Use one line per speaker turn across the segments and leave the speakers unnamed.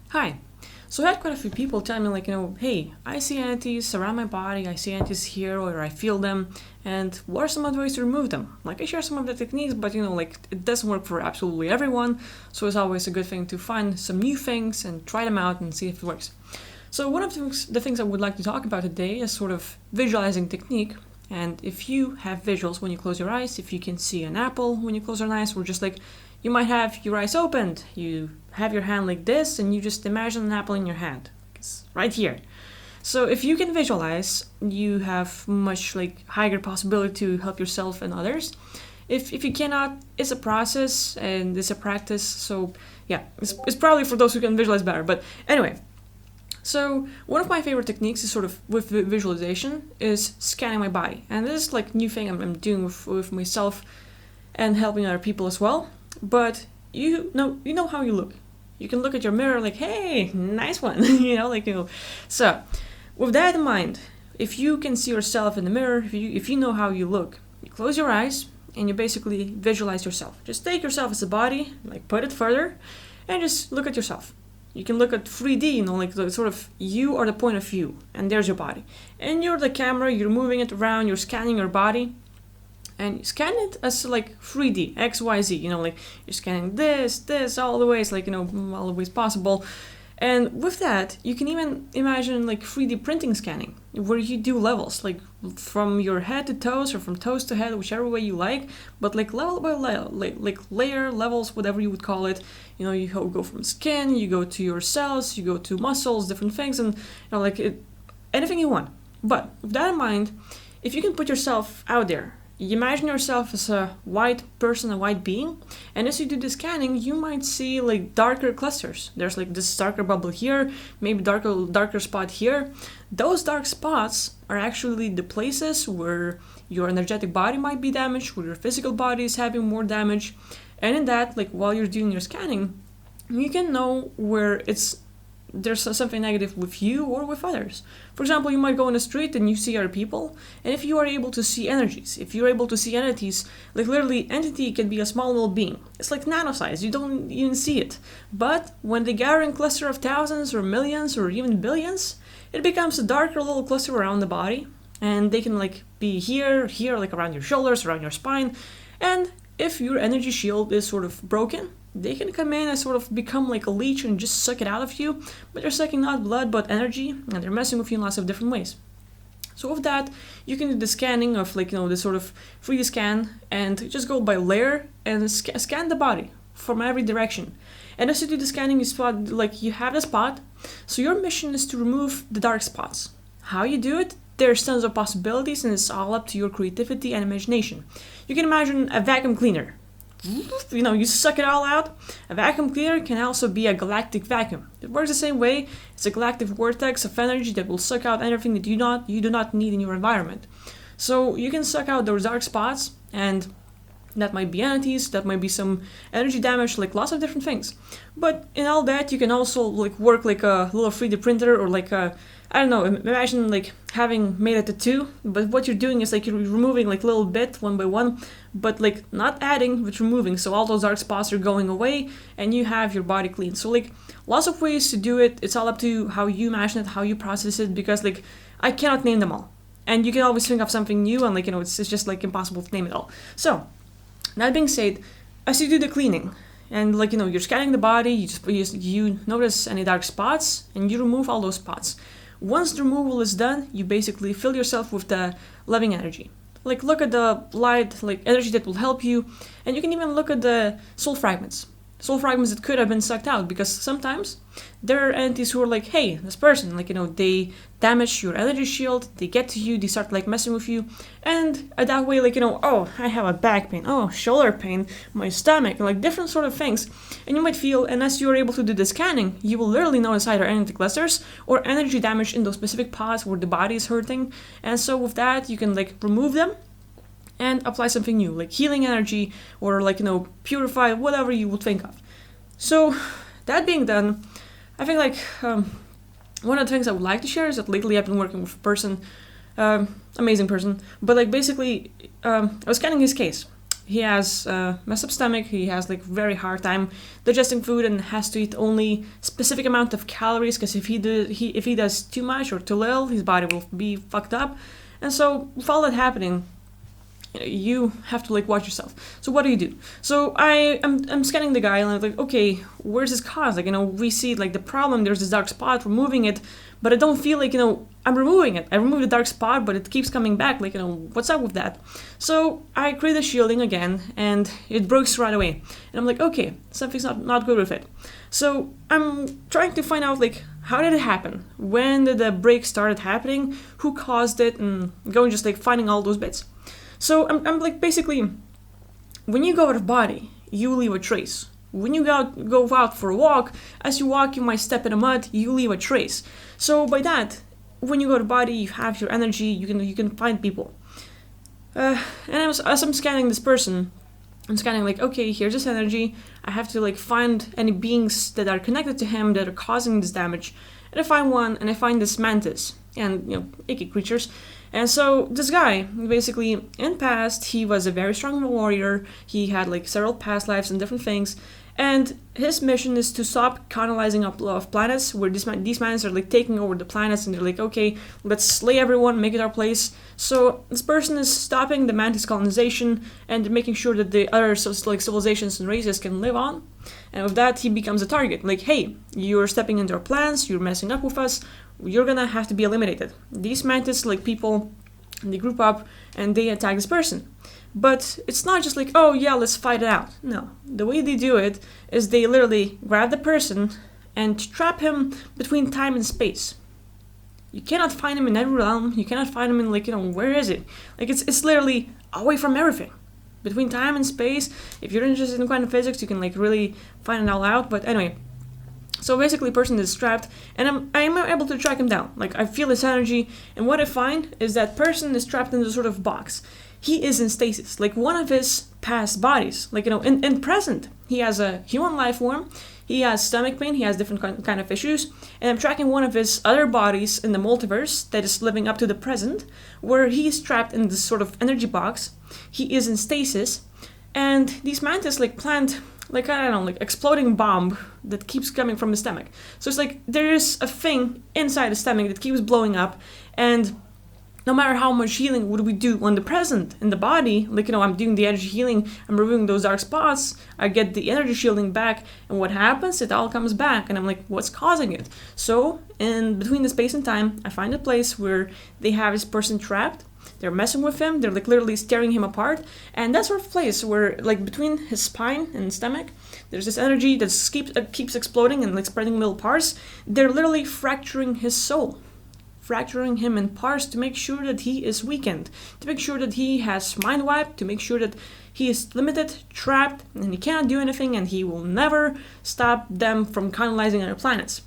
Hi. So I had quite a few people tell me hey, I see entities around my body, I see entities here or I feel them, and what are some other ways to remove them? I share some of the techniques, but it doesn't work for absolutely everyone, so it's always a good thing to find some new things and try them out and see if it works. So one of the things I would like to talk about today is sort of visualizing technique. And if you have visuals when you close your eyes, if you can see an apple when you close your eyes, or just you might have your eyes opened, you have your hand like this, and you just imagine an apple in your hand. It's right here. So if you can visualize, you have much higher possibility to help yourself and others. If you cannot, it's a process and it's a practice. So yeah, it's probably for those who can visualize better. But anyway, so one of my favorite techniques is sort of with visualization is scanning my body. And this is new thing I'm doing with myself and helping other people as well. But you know how you look. You can look at your mirror hey, nice one, So with that in mind, if you can see yourself in the mirror, if you know how you look, you close your eyes and you basically visualize yourself. Just take yourself as a body, put it further, and just look at yourself. You can look at 3D, sort of you are the point of view, and there's your body. And you're the camera, you're moving it around, you're scanning your body. And you scan it as 3D, X, Y, Z, you're scanning this, all the ways, all the ways possible. And with that, you can even imagine 3D printing scanning, where you do levels, from your head to toes or from toes to head, whichever way you like, but level by level, layer, levels, whatever you would call it. You go from skin, you go to your cells, you go to muscles, different things, and anything you want. But with that in mind, if you can put yourself out there, you imagine yourself as a white person, a white being, and as you do the scanning, you might see darker clusters. There's this darker bubble here, maybe darker spot here. Those dark spots are actually the places where your energetic body might be damaged, where your physical body is having more damage. And in that, while you're doing your scanning, you can know where there's something negative with you or with others. For example, you might go on the street and you see other people, and if you are able to see energies, if you're able to see entities, literally entity can be a small little being. It's nano size, you don't even see it. But when they gather in cluster of thousands or millions or even billions, it becomes a darker little cluster around the body, and they can be here, around your shoulders, around your spine, and if your energy shield is sort of broken, they can come in and sort of become a leech and just suck it out of you, but they're sucking not blood but energy, and they're messing with you in lots of different ways. So with that, you can do the scanning of this sort of 3D scan and just go by layer and scan the body from every direction. And as you do the scanning, you spot you have the spot. So your mission is to remove the dark spots. How you do it? There's tons of possibilities, and it's all up to your creativity and imagination. You can imagine a vacuum cleaner. You suck it all out. A vacuum cleaner can also be a galactic vacuum. It works the same way. It's a galactic vortex of energy that will suck out everything that you do not need in your environment. So you can suck out those dark spots, and that might be entities, that might be some energy damage, lots of different things. But in all that, you can also work a little 3D printer or imagine having made a tattoo, but what you're doing is you're removing little bit one by one, but not adding, but removing. So all those dark spots are going away and you have your body clean. So lots of ways to do it. It's all up to how you imagine it, how you process it, because I cannot name them all. And you can always think of something new, and it's just impossible to name it all. So that being said, as you do the cleaning, and you're scanning the body, you notice any dark spots, and you remove all those spots. Once the removal is done, you basically fill yourself with the loving energy. Look at the light, energy that will help you, and you can even look at the soul fragments. Soul fragments that could have been sucked out, because sometimes there are entities who are hey, this person, they damage your energy shield, they get to you, they start messing with you, and that way, oh, I have a back pain, oh, shoulder pain, my stomach, different sort of things. And you might feel, and as you're able to do the scanning, you will literally notice either energy clusters or energy damage in those specific parts where the body is hurting. And so with that, you can remove them and apply something new, healing energy or purify, whatever you would think of. So that being done, I think one of the things I would like to share is that lately I've been working with a person, amazing person, but basically I was scanning his case. he has messed up stomach, he has like very hard time digesting food and has to eat only specific amount of calories, because if he does too much or too little, his body will be fucked up. And so with all that happening, you have to like watch yourself. So what do? So I'm scanning the guy and I'm like, okay, where's this cause? Like, we see like the problem, there's this dark spot, removing it, but I don't feel like, I'm removing it. I removed the dark spot, but it keeps coming back. Like, what's up with that? So I create a shielding again and it breaks right away. And I'm like, okay, something's not good with it. So I'm trying to find out like, how did it happen? When did the break started happening? Who caused it? And going just like finding all those bits. So I'm like, basically, when you go out of body, you leave a trace. When you go out for a walk, as you walk, you might step in the mud, you leave a trace. So by that, when you go to body, you have your energy, you can find people. And as I'm scanning this person, I'm scanning like, okay, here's this energy. I have to like find any beings that are connected to him that are causing this damage. And I find one, and I find this Mantis, and icky creatures. And so this guy, basically, in past, he was a very strong warrior. He had like several past lives and different things. And his mission is to stop colonizing of planets, where these planets are like taking over the planets, and they're like, okay, let's slay everyone, make it our place. So this person is stopping the Mantis colonization and making sure that the other like civilizations and races can live on. And with that, he becomes a target. Like, hey, you're stepping into our plans, you're messing up with us, you're gonna have to be eliminated. These Mantis like people, they group up and they attack this person. But it's not just like, oh yeah, let's fight it out. No, the way they do it is they literally grab the person and trap him between time and space. You cannot find him in every realm. You cannot find him in like, where is it? Like it's literally away from everything. Between time and space. If you're interested in quantum physics, you can like really find it all out. But anyway, so basically person is trapped and I'm able to track him down. Like I feel this energy, and what I find is that person is trapped in a sort of box. He is in stasis, like one of his past bodies, like, in present, he has a human life form, he has stomach pain, he has different kind of issues, and I'm tracking one of his other bodies in the multiverse that is living up to the present, where he's trapped in this sort of energy box, he is in stasis, and these Mantis, like, plant, like, I don't know, like, exploding bomb that keeps coming from the stomach. So it's like, there is a thing inside the stomach that keeps blowing up, and no matter how much healing would we do on the present in the body, like, I'm doing the energy healing, I'm removing those dark spots, I get the energy shielding back, and what happens? It all comes back, and I'm like, what's causing it? So, in between the space and time, I find a place where they have this person trapped, they're messing with him, they're like literally tearing him apart, and that sort of place where, like, between his spine and stomach, there's this energy that keeps exploding and like spreading little parts, they're literally fracturing his soul. Fracturing him in parts to make sure that he is weakened, to make sure that he has mind wiped, to make sure that he is limited, trapped, and he cannot do anything, and he will never stop them from colonizing other planets.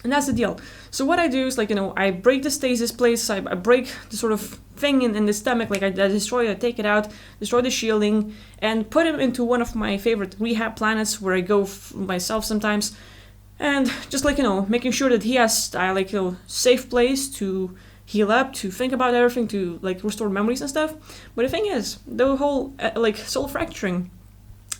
And that's the deal. So what I do is, like, I break the stasis place, I break the sort of thing in the stomach, like I destroy it, I take it out, destroy the shielding, and put him into one of my favorite rehab planets where I go myself sometimes. And just like, making sure that he has safe place to heal up, to think about everything, to like restore memories and stuff. But the thing is, the whole soul fracturing,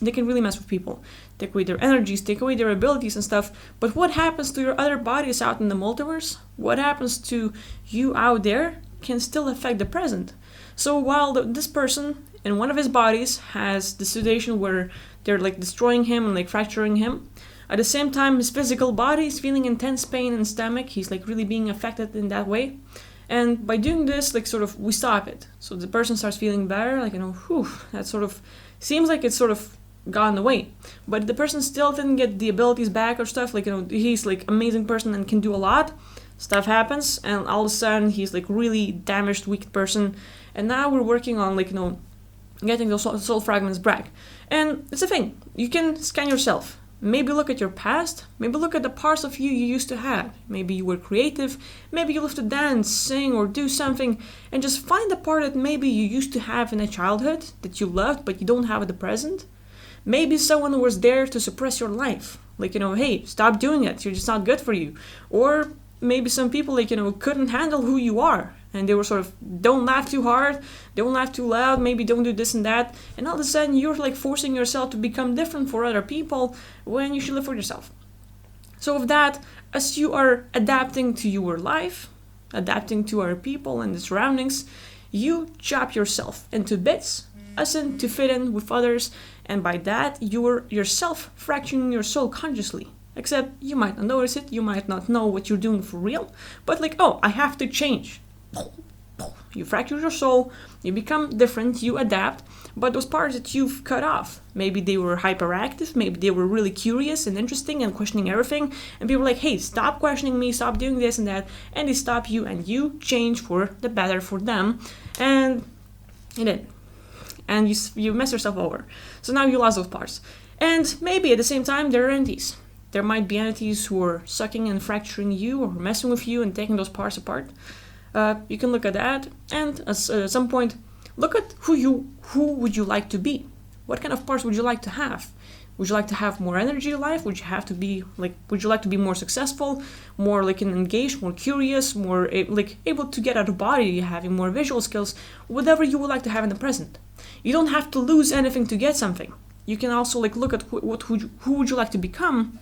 they can really mess with people. Take away their energies, take away their abilities and stuff. But what happens to your other bodies out in the multiverse? What happens to you out there can still affect the present. So while this person in one of his bodies has the situation where they're like destroying him and like fracturing him, at the same time, his physical body is feeling intense pain in stomach. He's like really being affected in that way. And by doing this, like sort of, we stop it. So the person starts feeling better, like, that sort of, seems like it's sort of gone away. But the person still didn't get the abilities back or stuff. Like, he's like amazing person and can do a lot. Stuff happens, and all of a sudden he's like really damaged, weak person. And now we're working on like, getting those soul fragments back. And it's a thing. You can scan yourself. Maybe look at your past, maybe look at the parts of you used to have. Maybe you were creative, maybe you loved to dance, sing, or do something, and just find the part that maybe you used to have in a childhood, that you loved but you don't have at the present. Maybe someone was there to suppress your life. Like, hey, stop doing it, you're just not good for you. Or maybe some people, like, couldn't handle who you are. And they were sort of, don't laugh too hard, don't laugh too loud, maybe don't do this and that. And all of a sudden you're like forcing yourself to become different for other people when you should live for yourself. So with that, as you are adapting to your life, adapting to other people and the surroundings, you chop yourself into bits, as in to fit in with others, and by that you're yourself fracturing your soul consciously. Except you might not notice it, you might not know what you're doing for real, but like, oh, I have to change. You fracture your soul, you become different, you adapt, but those parts that you've cut off, maybe they were hyperactive, maybe they were really curious and interesting and questioning everything, and people were like, hey, stop questioning me, stop doing this and that, and they stop you and you change for the better for them, and you did. And you mess yourself over. So now you lost those parts. And maybe at the same time, there are entities. There might be entities who are sucking and fracturing you or messing with you and taking those parts apart. You can look at that, and at some point, look at who would you like to be? What kind of parts would you like to have? Would you like to have more energy in life? Would you like to be more successful, more like engaged, more curious, more able to get out of body, having more visual skills, whatever you would like to have in the present. You don't have to lose anything to get something. You can also look at who would you like to become,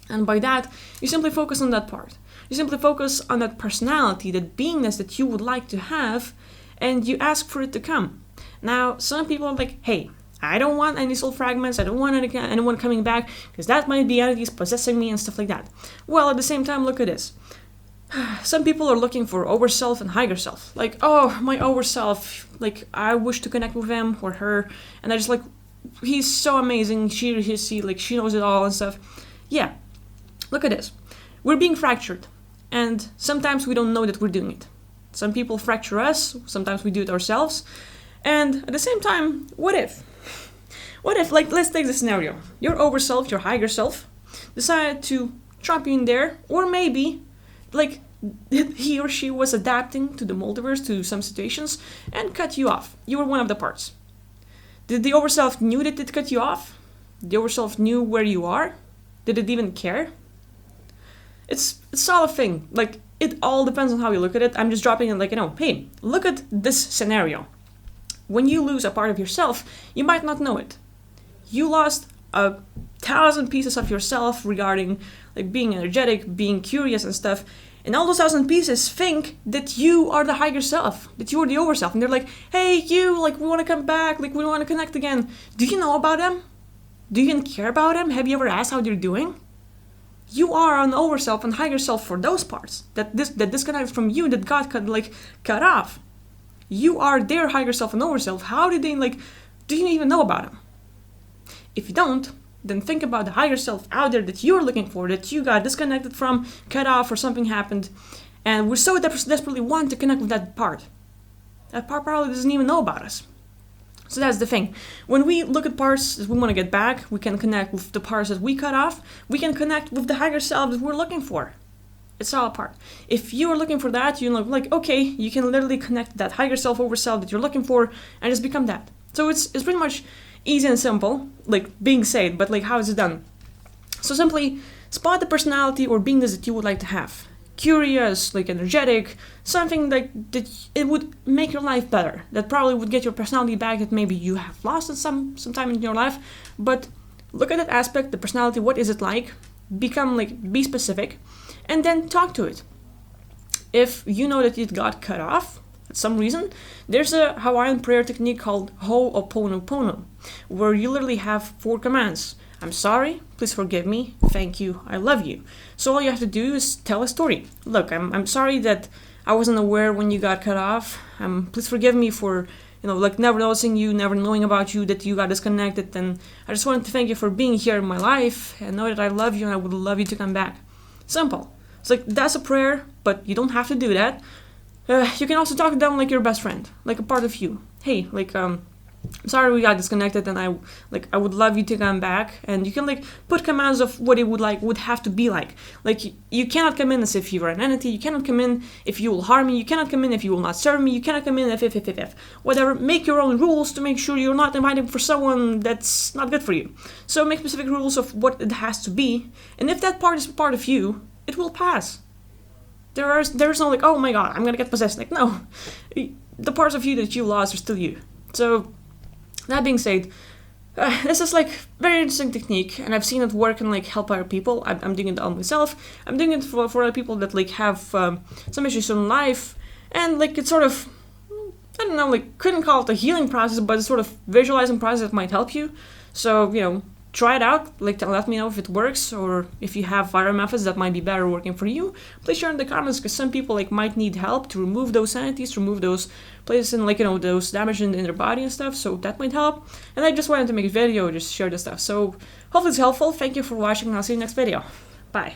and by that, you simply focus on that part. You simply focus on that personality, that beingness that you would like to have, and you ask for it to come. Now, some people are like, hey, I don't want any soul fragments, I don't want anyone coming back, because that might be entities possessing me and stuff like that. Well, at the same time, look at this. Some people are looking for Overself and Higherself. Like, oh, my Overself, I wish to connect with him or her, and I just he's so amazing, she knows it all and stuff. Yeah, look at this. We're being fractured, and sometimes we don't know that we're doing it. Some people fracture us, sometimes we do it ourselves, and at the same time, what if, let's take the scenario. Your Overself, your Higherself, decided to trap you in there, or maybe, he or she was adapting to the multiverse, to some situations, and cut you off. You were one of the parts. Did the Overself knew that it cut you off? The Overself knew where you are? Did it even care? It's all a thing. It all depends on how you look at it. I'm just dropping it hey, look at this scenario. When you lose a part of yourself, you might not know it. You lost 1,000 pieces of yourself regarding being energetic, being curious and stuff. And all those 1,000 pieces think that you are the higher self, that you are the Overself. And they're like, hey, you, we want to come back, we want to connect again. Do you know about them? Do you even care about them? Have you ever asked how they're doing? You are an Overself and Higherself for those parts that disconnect from you, that got cut off. You are their Higherself and Overself. How did they do you even know about them? If you don't, then think about the Higherself out there that you're looking for, that you got disconnected from, cut off, or something happened, and we so desperately want to connect with that part. That part probably doesn't even know about us. So that's the thing. When we look at parts that we want to get back, we can connect with the parts that we cut off. We can connect with the higher self that we're looking for. It's all a part. If you are looking for that, you're okay, you can literally connect that higher self, Overself that you're looking for, and just become that. So it's pretty much easy and simple, being said, but how is it done? So simply spot the personality or beingness that you would like to have. Curious, energetic, something that it would make your life better. That probably would get your personality back that maybe you have lost at some time in your life. But look at that aspect, the personality, what is it like? Become be specific, and then talk to it. If you know that it got cut off at some reason, there's a Hawaiian prayer technique called Ho'oponopono, where you literally have 4 commands. I'm sorry, please forgive me, thank you, I love you. So all you have to do is tell a story. Look, I'm sorry that I wasn't aware when you got cut off. Please forgive me for, never noticing you, never knowing about you, that you got disconnected. And I just wanted to thank you for being here in my life and know that I love you and I would love you to come back. Simple. It's that's a prayer, but you don't have to do that. You can also talk to them like your best friend, like a part of you. Hey, I'm sorry we got disconnected, and I would love you to come back. And you can put commands of what it would have to be like. You cannot come in as if you were an entity. You cannot come in if you will harm me. You cannot come in if you will not serve me. You cannot come in if whatever. Make your own rules to make sure you're not inviting for someone that's not good for you. So make specific rules of what it has to be. And if that part is part of you, it will pass. There's no like, oh my god, I'm gonna get possessed. Like, no, the parts of you that you lost are still you. So that being said, this is like very interesting technique, and I've seen it work and like help other people. I'm doing it on myself. I'm doing it for other people that like have some issues in life, and like it's sort of, I don't know, like couldn't call it a healing process, but it's sort of visualizing process that might help you. So try it out. Like let me know if it works, or if you have other methods that might be better working for you. Please share in the comments, because some people like might need help to remove those entities, to remove those places and like those damage in their body and stuff. So that might help. And I just wanted to make a video, just share this stuff. So hopefully it's helpful. Thank you for watching, and I'll see you next video. Bye.